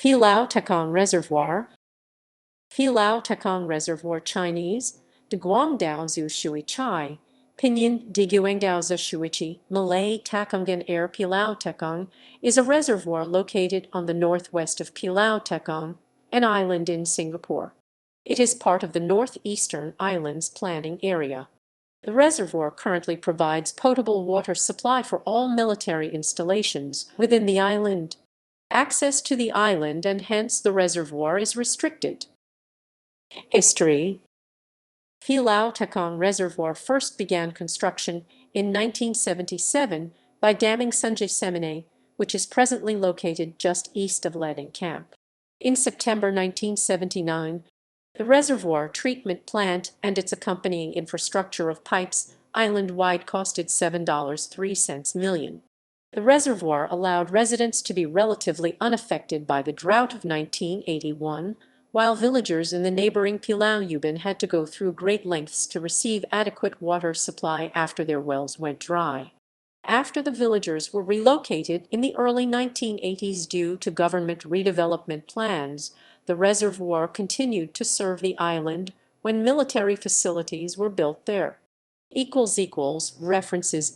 Pulau Tekong Reservoir. Pulau Tekong Reservoir Chinese, Déguāngdǎo Xùshuǐchí, pinyin Déguāngdǎo Xùshuǐchí, Malay Takungan Air Pulau Tekong, is a reservoir located on the northwest of Pulau Tekong, an island in Singapore. It is part of the Northeastern Islands Planning Area. The reservoir currently provides potable water supply for all military installations within the island. Access to the island and hence the reservoir is restricted. History. Pulau Tekong Reservoir first began construction in 1977 by damming Sungai Semene, which is presently located just east of Leding Camp. In September 1979, the reservoir treatment plant and its accompanying infrastructure of pipes island-wide costed $7.03 million. The reservoir allowed residents to be relatively unaffected by the drought of 1981, while villagers in the neighboring Pulau Ubin had to go through great lengths to receive adequate water supply after their wells went dry. After the villagers were relocated in the early 1980s due to government redevelopment plans, the reservoir continued to serve the island when military facilities were built there. References